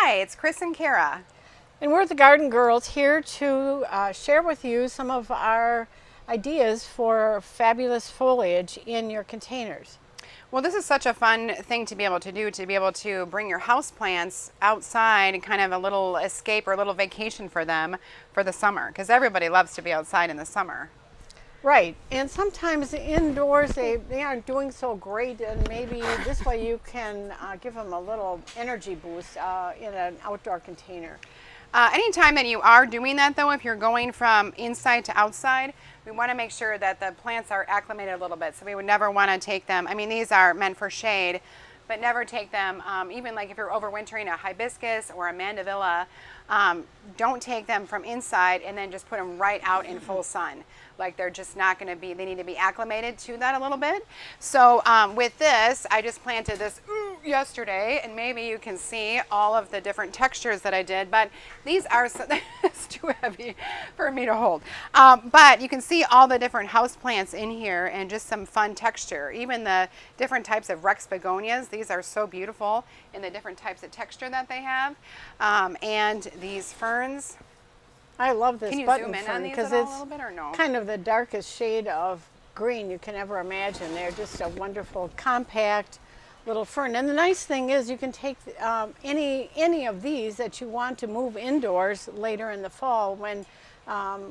Hi, it's Chris and Kara. And we're the Garden Girls here to share with you some of our ideas for fabulous foliage in your containers. Well, this is such a fun thing to be able to do, to be able to bring your houseplants outside and kind of a little escape or a little vacation for them for the summer, because everybody loves to be outside in the summer. Right, and sometimes indoors they aren't doing so great, and maybe this way you can give them a little energy boost in an outdoor container. Anytime that you are doing that, though, if you're going from inside to outside, we want to make sure that the plants are acclimated a little bit. So we would never want to take them. I mean, these are meant for shade, but never take them, even like if you're overwintering a hibiscus or a mandevilla, don't take them from inside and then just put them right out in full sun. Like they're just not going to be, they need to be acclimated to that a little bit. So with this, I just planted this yesterday, and maybe you can see all of the different textures that I did, but these are, it's too heavy for me to hold. But you can see all the different house plants in here and just some fun texture. Even the different types of Rex begonias, these are so beautiful in the different types of texture that they have. And these ferns. I love this Can you button zoom in fern on these because at all it's a little bit or no? kind of the darkest shade of green you can ever imagine. They're just a wonderful, compact little fern. And the nice thing is you can take any of these that you want to move indoors later in the fall when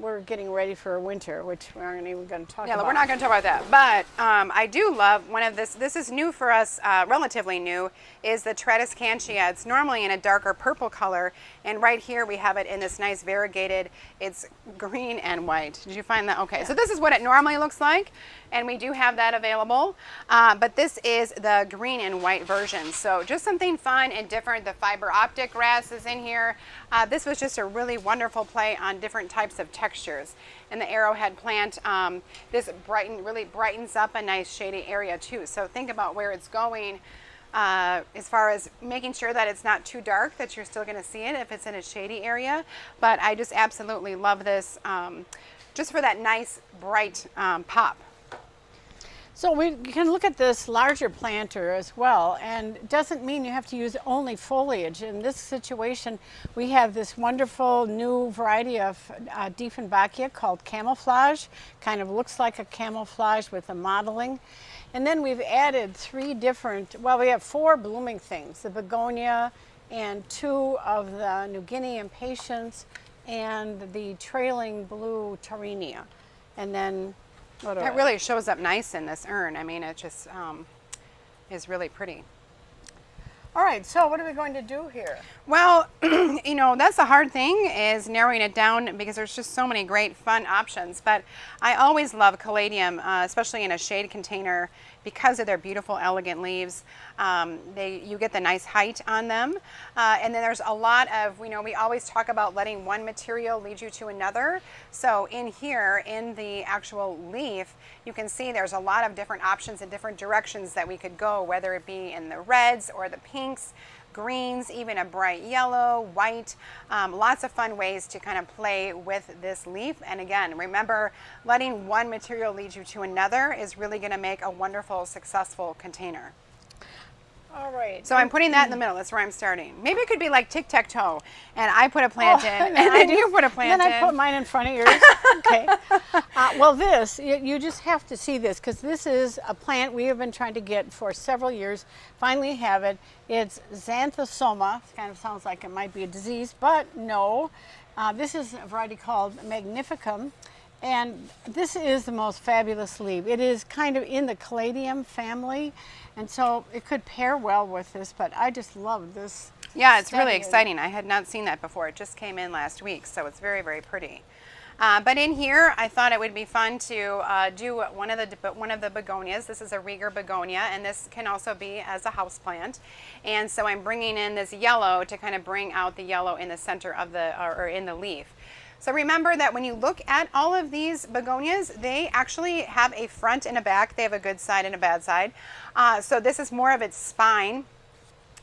we're getting ready for winter, which we aren't even going to talk about. Yeah, we're not going to talk about that. But I do love one of this is new for us, relatively new, is the Tradescantia. It's normally in a darker purple color, and right here we have it in this nice variegated, it's green and white. Did you find that? Okay, so this is what it normally looks like, and we do have that available. But this is the green and white version. So just something fun and different. The fiber optic grass is in here. This was just a really wonderful play on different types of textures. And the arrowhead plant, this really brightens up a nice shady area too. So think about where it's going as far as making sure that it's not too dark, that you're still going to see it if it's in a shady area. But I just absolutely love this just for that nice bright pop. So we can look at this larger planter as well, and it doesn't mean you have to use only foliage. In this situation, we have this wonderful new variety of Dieffenbachia called camouflage. Kind of looks like a camouflage with a modeling. And then we've added we have 4 blooming things, the begonia and 2 of the New Guinea impatiens and the trailing blue Tarinia. And then It really shows up nice in this urn. I mean, it just is really pretty. All right, so what are we going to do here? Well, you know, that's the hard thing, is narrowing it down, because there's just so many great fun options. But I always love caladium, especially in a shade container, because of their beautiful, elegant leaves. You get the nice height on them. And then there's a lot of, we always talk about letting one material lead you to another. So in here, in the actual leaf, you can see there's a lot of different options and different directions that we could go, whether it be in the reds or the pinks, greens, even a bright yellow, white, lots of fun ways to kind of play with this leaf. And again, remember, letting one material lead you to another is really going to make a wonderful, successful container. All right. So I'm putting that in the middle. That's where I'm starting. Maybe it could be like tic-tac-toe, and I put a plant in, and then you put a plant in. Then I put mine in front of yours. Okay. Well, this, you just have to see this, because this is a plant we have been trying to get for several years. Finally have it. It's Xanthosoma. It kind of sounds like it might be a disease, but no. This is a variety called Magnificum. And this is the most fabulous leaf. It is kind of in the caladium family, and so it could pair well with this, but I just love this. Yeah, it's really exciting. I had not seen that before. It just came in last week, so it's very, very pretty. But in here, I thought it would be fun to do one of the begonias. This is a Rieger begonia, and this can also be as a house plant. And so I'm bringing in this yellow to kind of bring out the yellow in the center of or in the leaf. So remember that when you look at all of these begonias, they actually have a front and a back. They have a good side and a bad side. So this is more of its spine,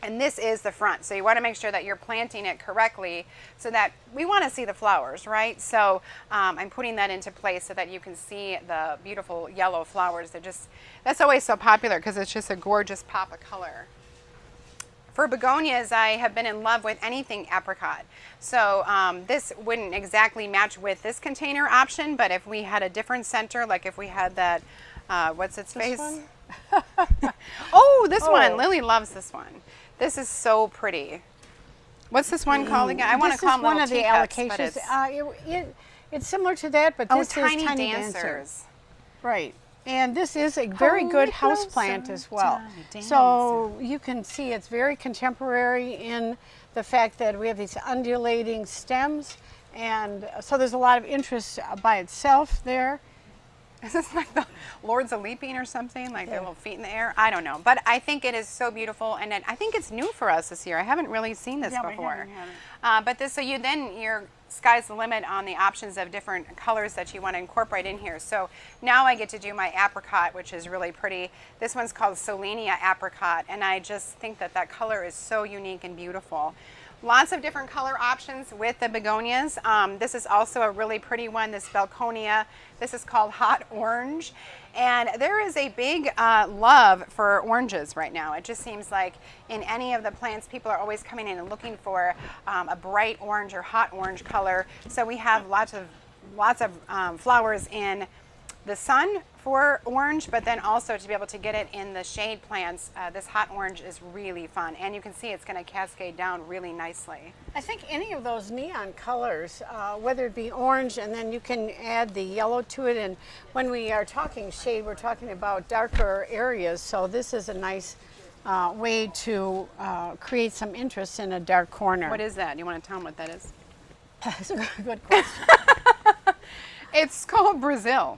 and this is the front. So you want to make sure that you're planting it correctly, so that we want to see the flowers, right? So I'm putting that into place so that you can see the beautiful yellow flowers. That's always so popular, because it's just a gorgeous pop of color. For begonias, I have been in love with anything apricot. So this wouldn't exactly match with this container option, but if we had a different center, like if we had that, what's its This face? one? Oh, this one. Oh. Lily loves this one. This is so pretty. What's this one called again? I want to This call is them one little of the teacups, but allocations. It's similar to that, but oh, this tiny is Tiny dancers. Dancer. Right. And this is a very Hold good me house closer, plant as well. tiny So you can see it's very contemporary in the fact that we have these undulating stems. And so there's a lot of interest by itself there. Is this like the Lords of Leaping or something? Like their little feet in the air? I don't know. But I think it is so beautiful. And I think it's new for us this year. I haven't really seen this before. But this, so your sky's the limit on the options of different colors that you want to incorporate in here. So now I get to do my apricot, which is really pretty. This one's called Solenia apricot. And I just think that that color is so unique and beautiful. Lots of different color options with the begonias. This is also a really pretty one, this Balconia. This is called Hot Orange. And there is a big love for oranges right now. It just seems like in any of the plants, people are always coming in and looking for a bright orange or hot orange color. So we have lots of flowers in the sun for orange, but then also to be able to get it in the shade plants, this hot orange is really fun. And you can see it's going to cascade down really nicely. I think any of those neon colors, whether it be orange and then you can add the yellow to it. And when we are talking shade, we're talking about darker areas. So this is a nice way to create some interest in a dark corner. What is that? You want to tell them what that is? That's a good question. It's called Brazil.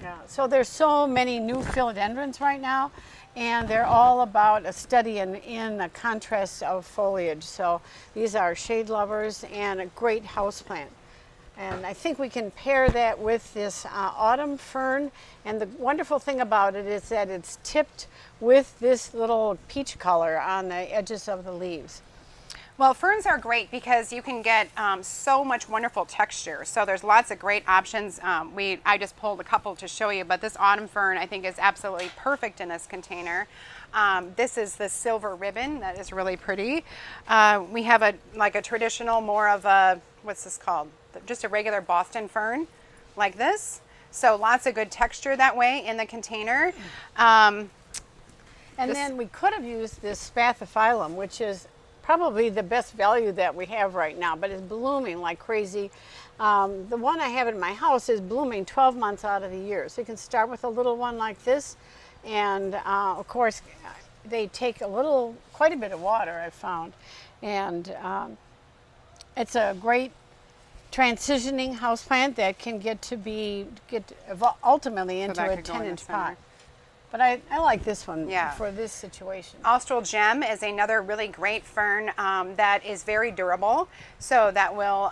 Yeah. So there's so many new philodendrons right now, and they're all about a study in the contrast of foliage. So these are shade lovers and a great houseplant. And I think we can pair that with this autumn fern. And the wonderful thing about it is that it's tipped with this little peach color on the edges of the leaves. Well, ferns are great because you can get so much wonderful texture. So there's lots of great options. I just pulled a couple to show you, but this autumn fern I think is absolutely perfect in this container. This is the silver ribbon that is really pretty. We have a traditional, more of a, what's this called? Just a regular Boston fern like this. So lots of good texture that way in the container. And then we could have used this spathiphyllum, which is probably the best value that we have right now, but it's blooming like crazy. The one I have in my house is blooming 12 months out of the year. So you can start with a little one like this, and of course they take quite a bit of water, I've found. And it's a great transitioning houseplant that can get ultimately into a 10-inch pot. But I like this one for this situation. Austral gem is another really great fern that is very durable, so that will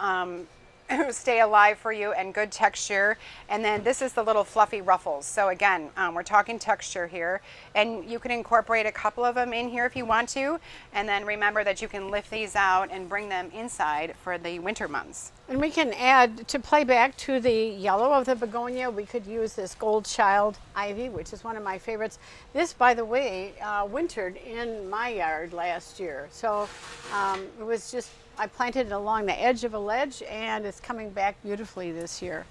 stay alive for you and good texture. And then this is the little fluffy ruffles. So again, we're talking texture here, and you can incorporate a couple of them in here if you want to. And then remember that you can lift these out and bring them inside for the winter months. And we can add, to play back to the yellow of the begonia, we could use this gold child ivy, which is one of my favorites. This, by the way, wintered in my yard last year. So it was just, I planted it along the edge of a ledge, and it's coming back beautifully this year.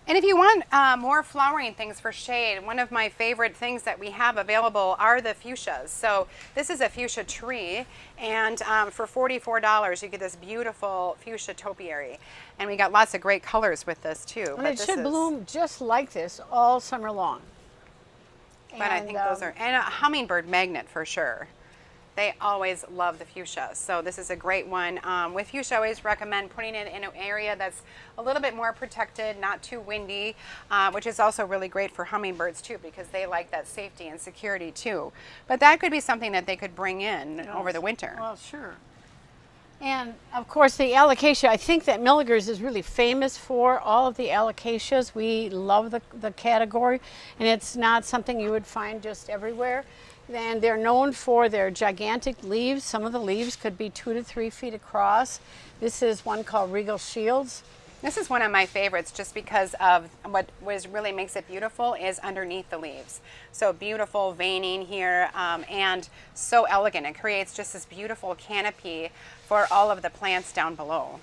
And if you want more flowering things for shade, one of my favorite things that we have available are the fuchsias. So this is a fuchsia tree, and for $44 you get this beautiful fuchsia topiary. And we got lots of great colors with this too. And it should bloom just like this all summer long. But I think those are, and a hummingbird magnet for sure. They always love the fuchsia. So this is a great one. With fuchsia, I always recommend putting it in an area that's a little bit more protected, not too windy, which is also really great for hummingbirds too, because they like that safety and security too. But that could be something that they could bring in over the winter. Well, sure. And of course the alocasia, I think that Milligers is really famous for all of the alocasias. We love the category, and it's not something you would find just everywhere. And they're known for their gigantic leaves. Some of the leaves could be 2 to 3 feet across. This is one called Regal Shields. This is one of my favorites just because of what really makes it beautiful is underneath the leaves. So beautiful veining here and so elegant. It creates just this beautiful canopy for all of the plants down below.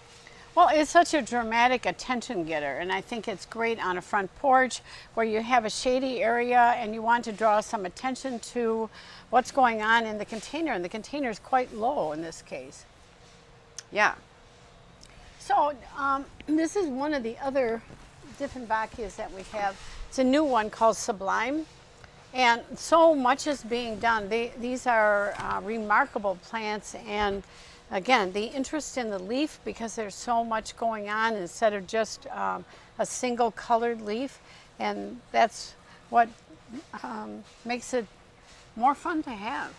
Well, it's such a dramatic attention getter, and I think it's great on a front porch where you have a shady area and you want to draw some attention to what's going on in the container, and the container is quite low in this case. Yeah. So this is one of the other Dieffenbachias that we have. It's a new one called Sublime, and so much is being done. These are remarkable plants, and again, the interest in the leaf, because there's so much going on instead of just a single colored leaf, and that's what makes it more fun to have.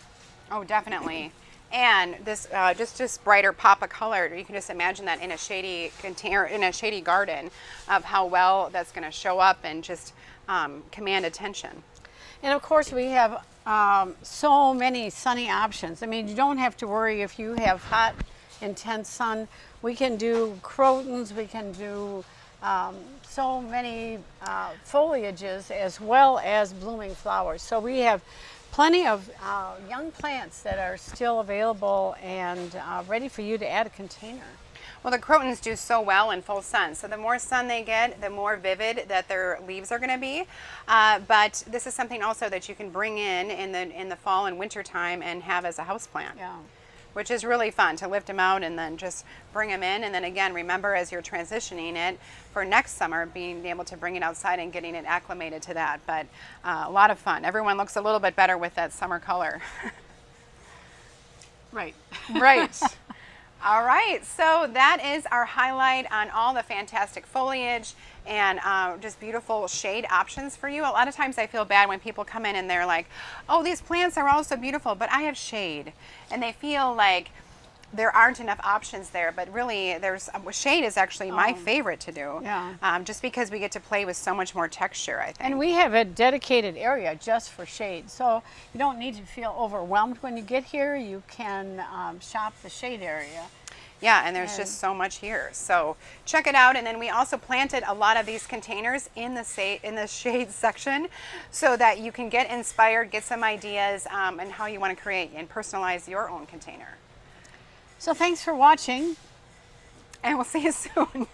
Oh, definitely. And this just brighter pop of color. You can just imagine that in a shady container, in a shady garden, of how well that's going to show up and just command attention. And of course, we have so many sunny options. I mean, you don't have to worry if you have hot, intense sun. We can do crotons, we can do so many foliages as well as blooming flowers. So we have plenty of young plants that are still available and ready for you to add a container. Well, the crotons do so well in full sun. So the more sun they get, the more vivid that their leaves are going to be. But this is something also that you can bring in the fall and winter time and have as a houseplant. Yeah. Which is really fun to lift them out and then just bring them in. And then again, remember as you're transitioning it for next summer, being able to bring it outside and getting it acclimated to that. But a lot of fun. Everyone looks a little bit better with that summer color. Right. Right. All right, so that is our highlight on all the fantastic foliage and just beautiful shade options for you. A lot of times I feel bad when people come in and they're like, oh, these plants are all so beautiful, but I have shade. And they feel like there aren't enough options there, but really shade is actually my favorite to do. Yeah. Just because we get to play with so much more texture, I think. And we have a dedicated area just for shade, so you don't need to feel overwhelmed when you get here. You can shop the shade area. Yeah, and there's just so much here. So check it out. And then we also planted a lot of these containers in the shade section so that you can get inspired, get some ideas and how you want to create and personalize your own container. So thanks for watching. And we'll see you soon.